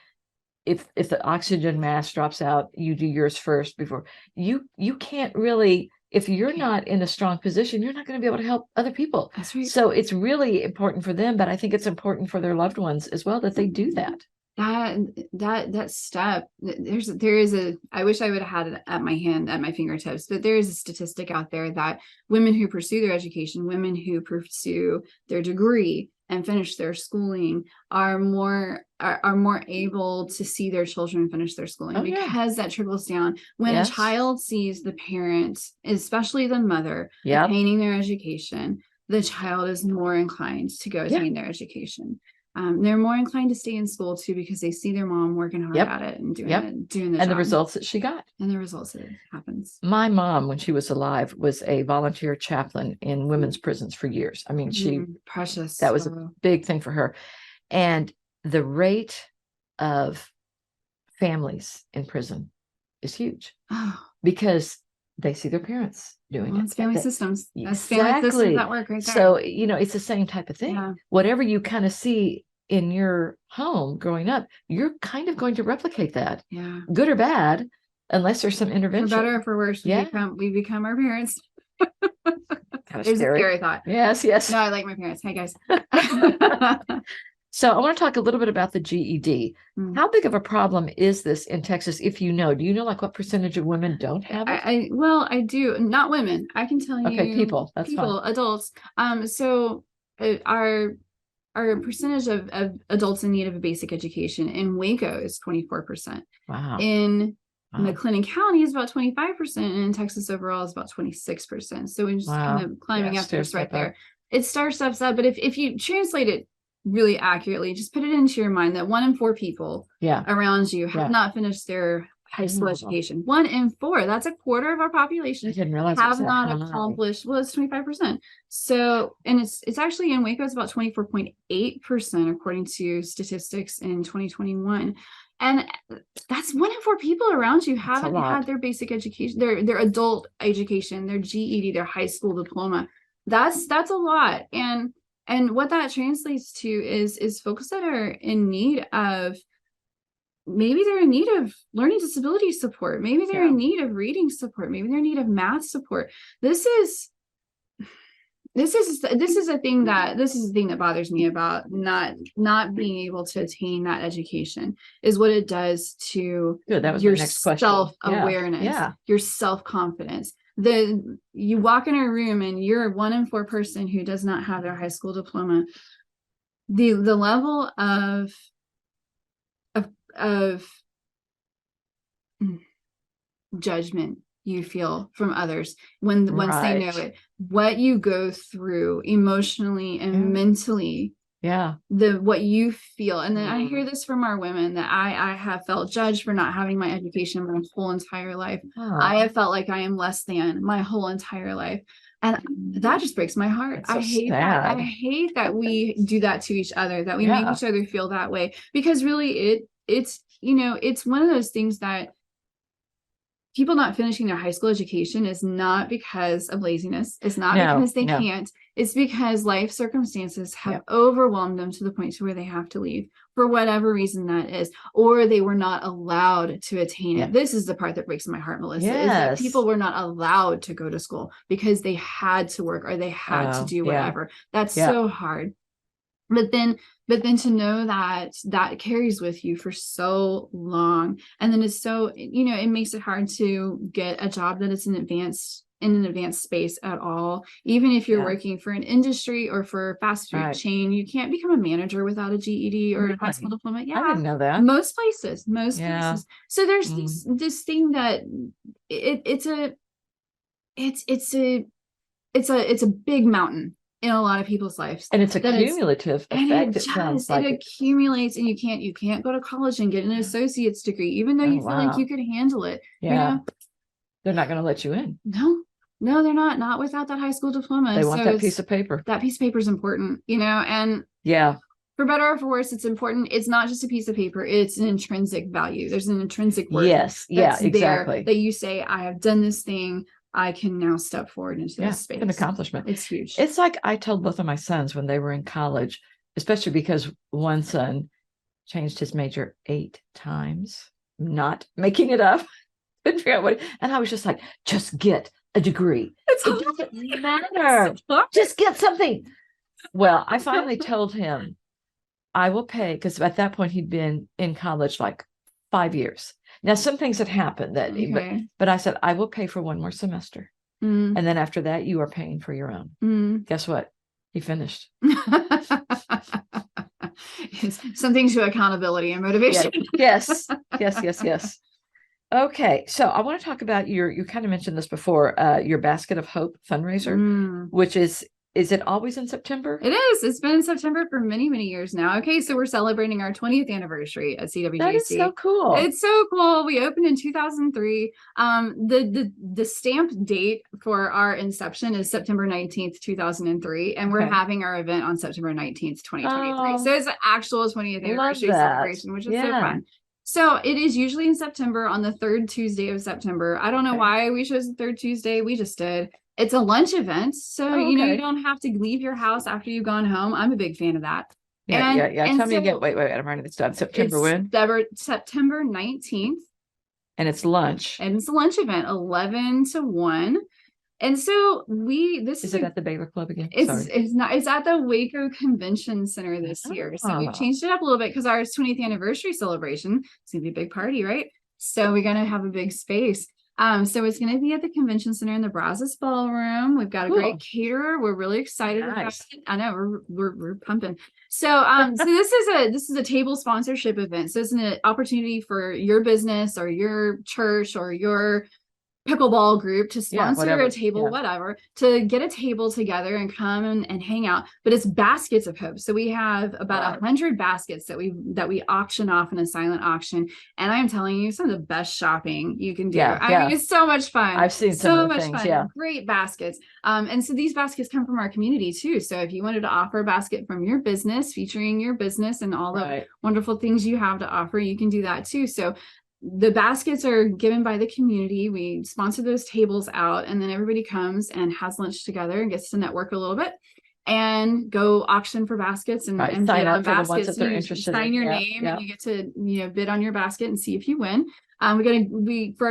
if the oxygen mask drops out, you do yours first before you can't really, if you're not in a strong position, you're not going to be able to help other people. That's right. So it's really important for them, but I think it's important for their loved ones as well that they do that. That step, there is I wish I would have had it at my fingertips, but there is a statistic out there that women who pursue their education, women who pursue their degree and finish their schooling are more able to see their children finish their schooling, because that trickles down. When a child sees the parent, especially the mother, attaining their education, the child is more inclined to go attain their education. They're more inclined to stay in school too, because they see their mom working hard at it and doing the job. The results that she got. And the results that happens. My mom, when she was alive, was a volunteer chaplain in women's prisons for years. I mean, precious. That was a big thing for her. And the rate of families in prison is huge because they see their parents doing it. It's family systems. That's family systems that work right there. So, it's the same type of thing. Whatever you kind of see in your home growing up, you're kind of going to replicate that. Good or bad, unless there's some intervention. For better or for worse, we become our parents. Kind of There's a scary thought. Yes. No, I like my parents. Hey, guys. So I want to talk a little bit about the GED. How big of a problem is this in Texas? If you know, do you know like what percentage of women don't have it? I do. Not women. I can tell you. Okay, people. That's people, fine. Adults. So our percentage of adults in need of a basic education in Waco is 24%. Wow. In McLennan County is about 25%, and in Texas overall is about 26%. So we're just kind of climbing up this right there. It starts up, but if you translate it really accurately, just put it into your mind that 1 in 4 people around you have not finished their high school education. 1 in 4, that's a quarter of our population, have not accomplished. Well, it's 25%. So, and it's actually in Waco, it's about 24.8% according to statistics in 2021. And that's 1 in 4 people around you haven't had their basic education, their adult education, their GED, their high school diploma. That's a lot. And what that translates to is folks that are in need of, maybe they're in need of learning disability support. Maybe they're in need of reading support. Maybe they're in need of math support. This is a thing that bothers me about not being able to attain that education, is what it does to your self-awareness, your self-confidence. You walk in a room and you're a 1 in 4 person who does not have their high school diploma. The level of judgment you feel from others once they know it, what you go through emotionally and mentally. Yeah. What you feel. And then I hear this from our women that I have felt judged for not having my education my whole entire life. I have felt like I am less than my whole entire life. And that just breaks my heart. So I hate that. I hate that we do that to each other, that we make each other feel that way, because really it's, you know, it's one of those things that people not finishing their high school education is not because of laziness. It's not because they can't. It's because life circumstances have overwhelmed them to the point to where they have to leave for whatever reason that is, or they were not allowed to attain it. This is the part that breaks my heart, Melissa, is that people were not allowed to go to school because they had to work or they had to do whatever. That's so hard. But then to know that that carries with you for so long, and then it's so, you know, it makes it hard to get a job that is in an advanced space at all. Even if you're working for an industry or for a fast food chain, you can't become a manager without a GED or a high school diploma. Yeah, I didn't know that. Most places. So there's this thing that it's a big mountain in a lot of people's lives, and it's a cumulative effect. It accumulates, and you can't go to college and get an associate's degree, even though you feel like you could handle it. You know? They're not going to let you in. No, they're not without that high school diploma. They want that piece of paper. That piece of paper is important, you know, and for better or for worse, it's important. It's not just a piece of paper. It's an intrinsic value. There's an intrinsic worth. Exactly. That you say, I have done this thing. I can now step forward into this space. It's an accomplishment. It's huge. It's like I told both of my sons when they were in college, especially because one son changed his major 8 times, not making it up. Couldn't figure out what, and I was just like, just get a degree. It doesn't matter. Just get something. Well, I finally told him I will pay, because at that point he'd been in college like 5 years. Now, some things had happened that, but I said, I will pay for 1 more semester. And then after that, you are paying for your own. Guess what? He finished. Something to accountability and motivation. Yes. Okay. So I want to talk about you kind of mentioned this before, your Basket of Hope fundraiser, which is it always in September? It is. It's been in September for many, many years now. Okay. So we're celebrating our 20th anniversary at CWJC. That is so cool. It's so cool. We opened in 2003. The stamped date for our inception is September 19th, 2003. And we're having our event on September 19th, 2023. So it's an actual 20th anniversary celebration, which is so fun. So it is usually in September on the 3rd Tuesday of September. I don't know why we chose the 3rd Tuesday. We just did. It's a lunch event. So, you know, you don't have to leave your house after you've gone home. I'm a big fan of that. Yeah. Tell me again. Wait. I'm writing this down. September when? September 19th. And it's lunch. And it's a lunch event, 11 to 1. And so is it at the Baylor Club again? It's not. It's at the Waco Convention Center this year. So we've changed it up a little bit because our 20th anniversary celebration is going to be a big party, right? So we're going to have a big space. So it's going to be at the Convention Center in the Brazos Ballroom. We've got a great caterer. We're really excited about it. I know we're pumping. So this is a table sponsorship event. So it's an opportunity for your business or your church or your pickleball group to sponsor a table, whatever, to get a table together and come and hang out. But it's baskets of hope. So we have about 100 baskets that we auction off in a silent auction. And I'm telling you, some of the best shopping you can do. I mean, it's so much fun. I've seen so much things, fun. Great baskets. And so these baskets come from our community too. So if you wanted to offer a basket from your business, featuring your business and all the wonderful things you have to offer, you can do that too. So the baskets are given by the community. We sponsor those tables out, and then everybody comes and has lunch together and gets to network a little bit and go auction for baskets and sign up for the ones that they're interested in. Sign your name and you get to bid on your basket and see if you win. For our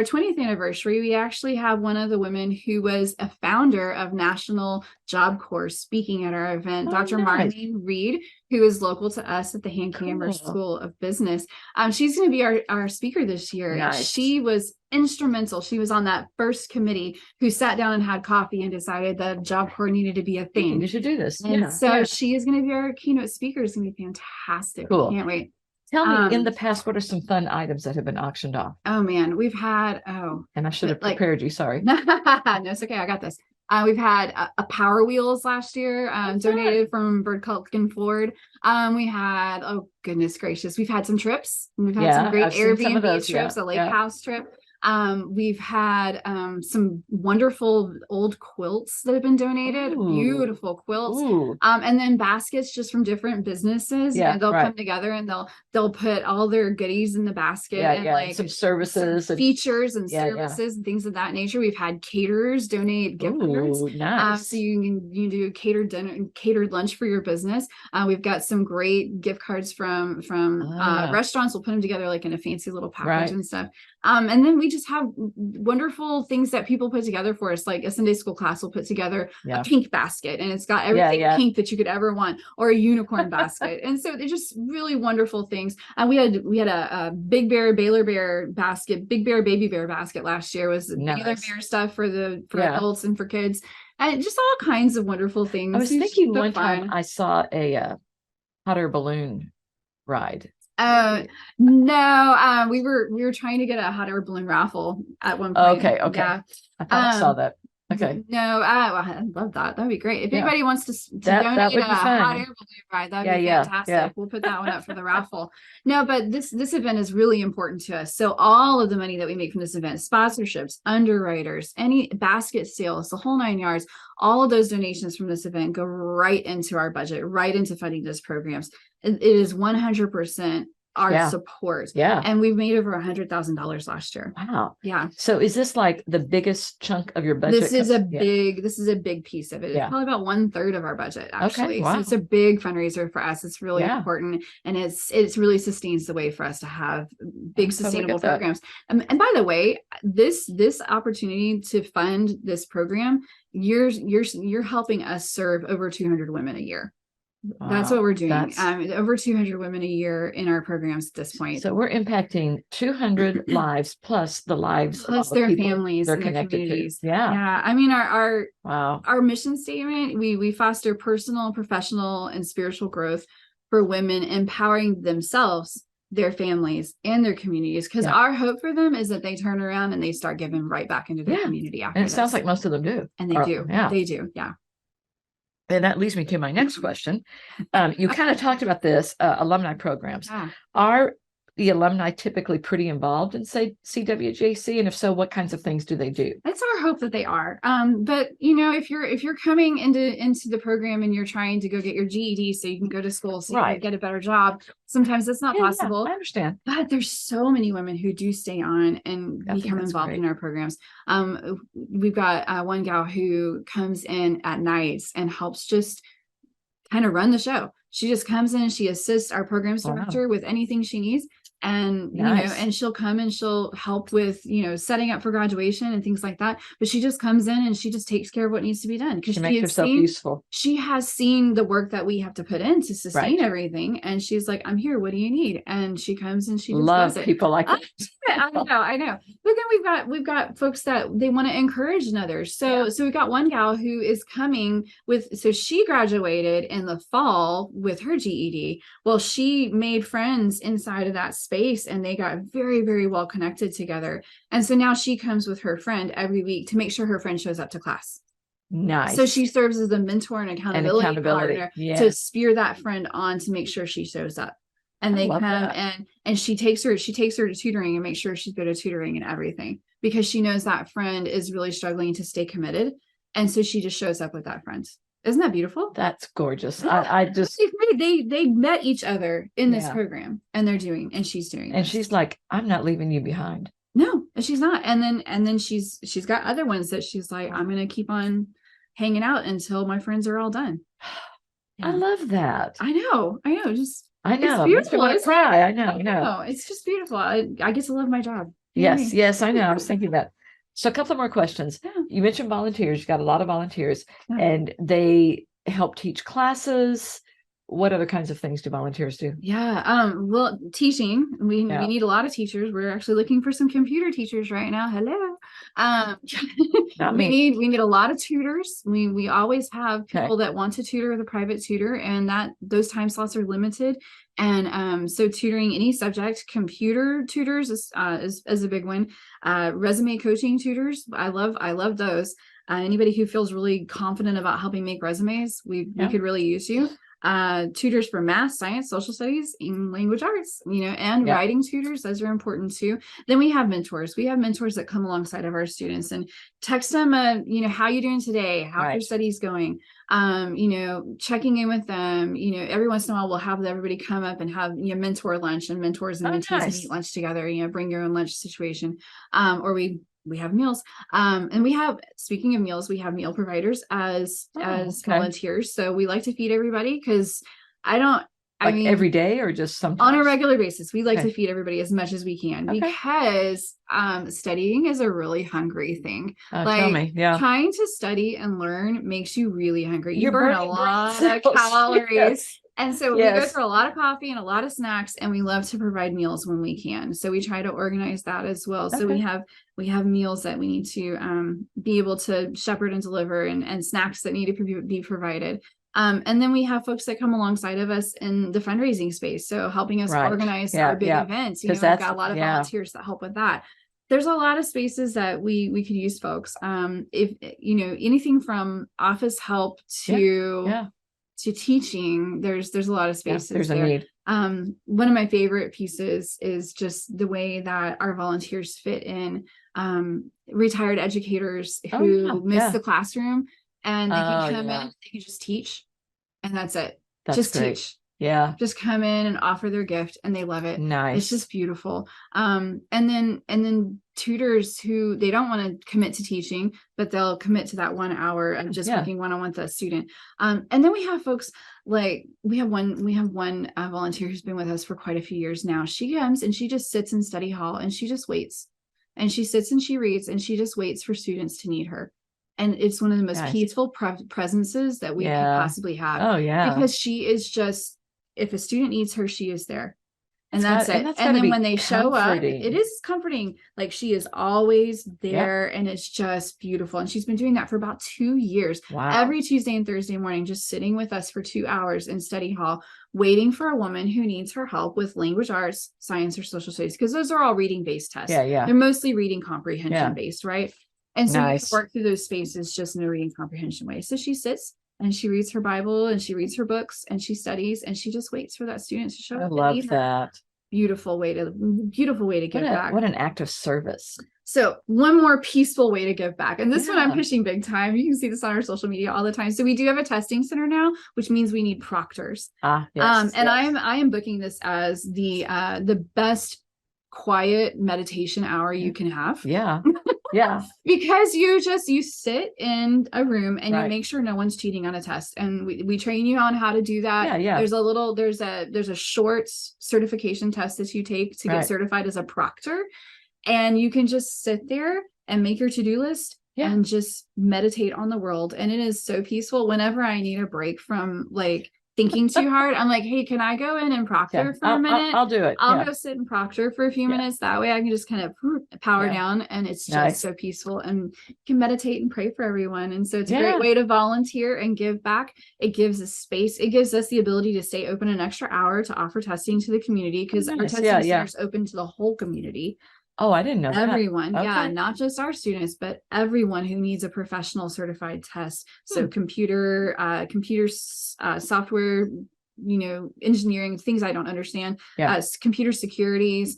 20th anniversary, we actually have one of the women who was a founder of National Job Corps speaking at our event, Dr. Marlene Reed, who is local to us at the Hank-Amber School of Business. She's going to be our speaker this year. Nice. She was instrumental. She was on that first committee who sat down and had coffee and decided that Job Corps needed to be a thing. You should do this. And so she is going to be our keynote speaker. It's going to be fantastic. Cool. Can't wait. Tell me, in the past, what are some fun items that have been auctioned off? Oh man, we've had and I should have prepared you. Sorry. No, it's okay. I got this. We've had a Power Wheels last year, donated from Bird Culkin Ford. We had, oh goodness gracious, we've had some trips. We've had some great Airbnb trips, a lake house trip. We've had some wonderful old quilts that have been donated. Ooh. Beautiful quilts. Ooh. And then baskets just from different businesses. Yeah, they'll come together and they'll put all their goodie in the basket, and like some services, some features and services and things of that nature. We've had caterers donate gift cards. Nice. So you can do catered dinner and catered lunch for your business. We've got some great gift cards from restaurants. We'll put them together like in a fancy little package and stuff. And then we just have wonderful things that people put together for us, like a Sunday school class will put together a pink basket, and it's got everything pink that you could ever want, or a unicorn basket. And so they're just really wonderful things. We had a Big Bear, Baylor Bear basket, Big Bear, Baby Bear basket last year. Was Baylor Bear stuff for adults and for kids, and just all kinds of wonderful things. I was thinking one time I saw a hot air balloon ride. No, we were trying to get a hot air balloon raffle at one point. Okay. Yeah. I thought I saw that. Okay. No, I love that. That'd be great. If anybody wants to donate a hot air balloon ride, that'd be fantastic. Yeah. We'll put that one up for the raffle. No, but this event is really important to us. So all of the money that we make from this event, sponsorships, underwriters, any basket sales, the whole 9 yards, all of those donations from this event go right into our budget, right into funding those programs. It is 100% our support. Yeah. And we've made over $100,000 last year. Wow. Yeah. So is this like the biggest chunk of your budget? This is a big piece of it. It's probably about 1/3 of our budget, actually. Okay. Wow. So it's a big fundraiser for us. It's really important. And it's really sustains the way for us to have big sustainable programs. And by the way, this opportunity to fund this program, you're helping us serve over 200 women a year. Wow, that's what we're doing. Over 200 women a year in our programs at this point. So we're impacting 200 lives plus the lives plus of their families and their communities. Yeah. I mean, our mission statement, we foster personal, professional, and spiritual growth for women, empowering themselves, their families, and their communities. Because our hope for them is that they turn around and they start giving right back into their community after. And it sounds like most of them do. And they do. Yeah. They do. Yeah. And that leads me to my next question. You kind of talked about this, alumni programs. Are the alumni typically pretty involved in, say, CWJC? And if so, what kinds of things do they do? It's our hope that they are. But if you're coming into the program and you're trying to go get your GED so you can go to school so you can get a better job, sometimes that's not possible. I understand. But there's so many women who do stay on and become involved in our programs. We've got one gal who comes in at nights and helps just kind of run the show. She just comes in and she assists our programs director with anything she needs. And and she'll come and she'll help with setting up for graduation and things like that. But she just comes in and she just takes care of what needs to be done, because she makes herself useful. She has seen the work that we have to put in to sustain everything, and she's like, "I'm here. What do you need?" And she comes and she just does it. People like that. I know. But then we've got folks that they want to encourage others. So we've got one gal who is coming with. So she graduated in the fall with her GED. Well, she made friends inside of that space, and they got very, very well connected together. And so now she comes with her friend every week to make sure her friend shows up to class. Nice. So she serves as a mentor and accountability partner to steer that friend on to make sure she shows up. And they come and she takes her to tutoring and makes sure she's good at tutoring and everything, because she knows that friend is really struggling to stay committed. And so she just shows up with that friend. Isn't that beautiful? That's gorgeous. I just they met each other in this program, and she's doing and she's like, I'm not leaving you behind. No, she's not. And then she's got other ones that she's like, I'm gonna keep on hanging out until my friends are all done. I love that. I know. Just I know. It's beautiful. I cry. I know. It's just beautiful. I get to love my job. Yes, I know. I was thinking that. So a couple more questions. You mentioned volunteers. You got a lot of volunteers, and they help teach classes. What other kinds of things do volunteers do? Well, teaching. We need a lot of teachers. We're actually looking for some computer teachers right now. Hello. Not we me. need a lot of tutors. We always have people that want to tutor with a private tutor, and those time slots are limited. And so tutoring any subject, computer tutors is a big one. Resume coaching tutors, I love those. Anybody who feels really confident about helping make resumes, we could really use you. Tutors for math, science, social studies, and language arts, and writing tutors. Those are important too. Then we have mentors. We have mentors that come alongside of our students and text them, how you doing today? How's your studies going? Checking in with them. Every once in a while we'll have everybody come up and have mentor lunch, and mentors and mentees and eat lunch together. Bring your own lunch situation. Or we have meals. And we have, speaking of meals, we have meal providers as volunteers. So we like to feed everybody because I mean, every day or just sometimes? On a regular basis, we like to feed everybody as much as we can because studying is a really hungry thing. Tell me. Trying to study and learn makes you really hungry. You burn a lot of calories. Yes. And so we go through a lot of coffee and a lot of snacks, and we love to provide meals when we can. So we try to organize that as well. So we have meals that we need to be able to shepherd and deliver, and snacks that need to be provided. And then we have folks that come alongside of us in the fundraising space. So helping us organize our big events. We've got a lot of volunteers that help with that. There's a lot of spaces that we could use folks. If anything from office help to teaching, there's a lot of spaces. There's a need. One of my favorite pieces is just the way that our volunteers fit in. Retired educators who miss the classroom, and they can come in, they can just teach, and that's it. Just great. Teach. Yeah. Just come in and offer their gift, and they love it. Nice. It's just beautiful. And then tutors who they don't want to commit to teaching, but they'll commit to that 1 hour of just working one-on-one with a student. And then we have folks like we have one volunteer who's been with us for quite a few years now. She comes and she just sits in study hall and she just waits. And she sits and she reads and she just waits for students to need her. And it's one of the most peaceful presences that we could possibly have. Oh, yeah. Because she is just, if a student needs her, she is there. And that's it. And then when they show up, it is comforting. Like, she is always there, and it's just beautiful. And she's been doing that for about 2 years. Wow. Every Tuesday and Thursday morning, just sitting with us for 2 hours in study hall, waiting for a woman who needs her help with language arts, science, or social studies, because those are all reading-based tests. They're mostly reading comprehension-based, right? And so you work through those spaces just in a reading comprehension way. So she sits and she reads her Bible and she reads her books and she studies and she just waits for that student to show up. I love that. Beautiful way to give back. What an act of service. So one more peaceful way to give back. And this one I'm pushing big time. You can see this on our social media all the time. So we do have a testing center now, which means we need proctors. I am booking this as the best quiet meditation hour you can have. Yeah. Because you sit in a room and you make sure no one's cheating on a test. And we train you on how to do that. There's a short certification test that you take to get certified as a proctor. And you can just sit there and make your to-do list and just meditate on the world. And it is so peaceful. Whenever I need a break from thinking too hard, I'm like, hey, can I go in and proctor for a minute? I'll do it. I'll go sit and proctor for a few minutes. That way I can just kind of power down, and it's just so peaceful, and you can meditate and pray for everyone. And so it's a great way to volunteer and give back. It gives us space. It gives us the ability to stay open an extra hour to offer testing to the community, because our testing center is open to the whole community. Oh, I didn't know everyone. That. Not just our students, but everyone who needs a professional certified test. So computer, software, engineering, things I don't understand, computer securities,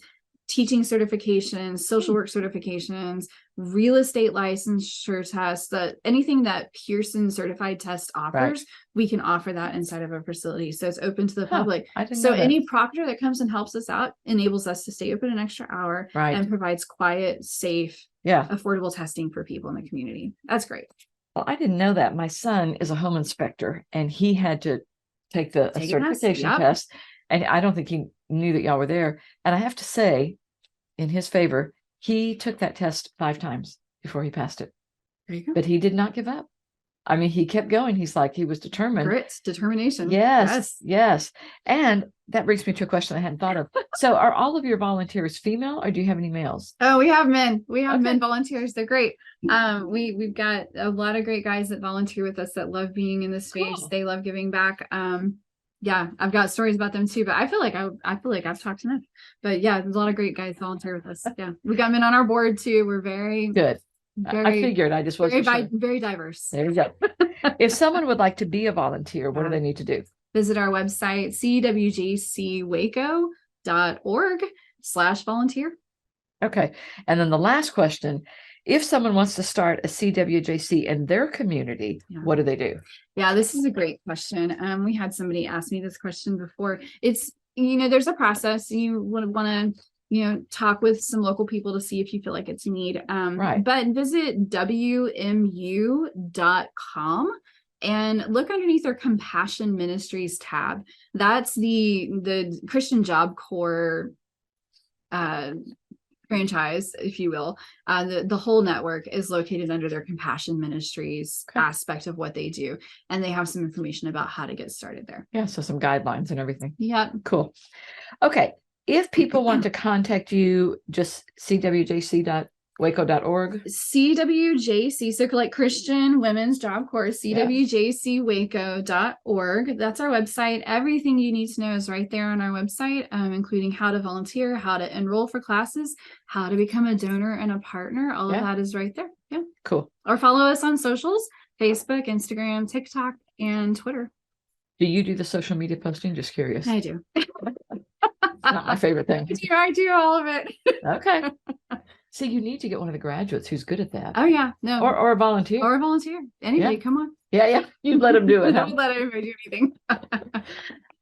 teaching certifications, social work certifications, real estate licensure tests, anything that Pearson certified test offers, we can offer that inside of our facility. So it's open to the public. So any proctor that comes and helps us out enables us to stay open an extra hour and provides quiet, safe, affordable testing for people in the community. That's great. Well, I didn't know that. My son is a home inspector, and he had to take the certification test. And I don't think he knew that y'all were there. And I have to say, in his favor, he took that test 5 times before he passed it. There you go. But he did not give up. I mean, he kept going. He's like, he was determined. Grit, determination. Yes. And that brings me to a question I hadn't thought of. So are all of your volunteers female, or do you have any males? Oh, we have men. We have men volunteers. They're great. We've got a lot of great guys that volunteer with us that love being in this space. Cool. They love giving back. Yeah, I've got stories about them too, but I feel like I've talked enough. But yeah, there's a lot of great guys volunteer with us. Yeah, we got men on our board too. We're very good. I figured. I just wasn't sure. Very diverse. There you go. If someone would like to be a volunteer, what do they need to do? Visit our website, cwjcwaco.org/volunteer. Okay. And then the last question, if someone wants to start a CWJC in their community, what do they do? Yeah, this is a great question. We had somebody ask me this question before. It's, there's a process. You want to, talk with some local people to see if you feel like it's a need. Right. But visit wmu.com and look underneath our Compassion Ministries tab. That's the Christian Job Corps franchise, if you will. The whole network is located under their Compassion Ministries aspect of what they do. And they have some information about how to get started there. Yeah. So some guidelines and everything. Yeah. Cool. Okay. If people want to contact you, just cwjc.waco.org. CWJC, so like Christian Women's Job Corps, cwjcwaco.org. That's our website. Everything you need to know is right there on our website, including how to volunteer, how to enroll for classes, how to become a donor and a partner. All of that is right there. Yeah. Cool. Or follow us on socials, Facebook, Instagram, TikTok, and Twitter. Do you do the social media posting? Just curious. I do. Not my favorite thing. I do all of it. Okay. See, you need to get one of the graduates who's good at that. Oh yeah, no. Or a volunteer. Or a volunteer. Anybody, come on. Yeah. You let them do it. Don't let anybody do anything.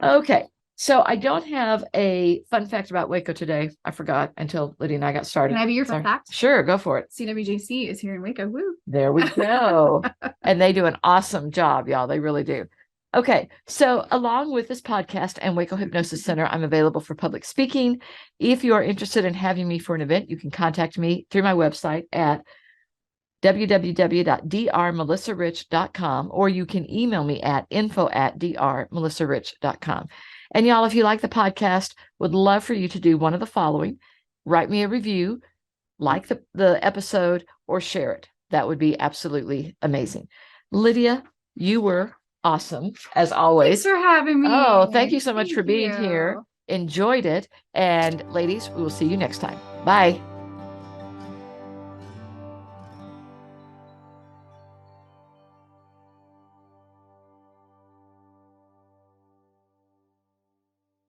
Okay. So I don't have a fun fact about Waco today. I forgot until Lydia and I got started. Can I be your fun fact? Sure, go for it. CWJC is here in Waco. Woo. There we go. And they do an awesome job, y'all. They really do. Okay, so along with this podcast and Waco Hypnosis Center, I'm available for public speaking. If you are interested in having me for an event, you can contact me through my website at www.drmelissarich.com, or you can email me at info@drmelissarich.com. And y'all, if you like the podcast, would love for you to do one of the following: write me a review, like the episode, or share it. That would be absolutely amazing. Lydia, you were awesome, as always. Thanks for having me. Oh, thank you so much for being here. Enjoyed it. And ladies, we will see you next time. Bye.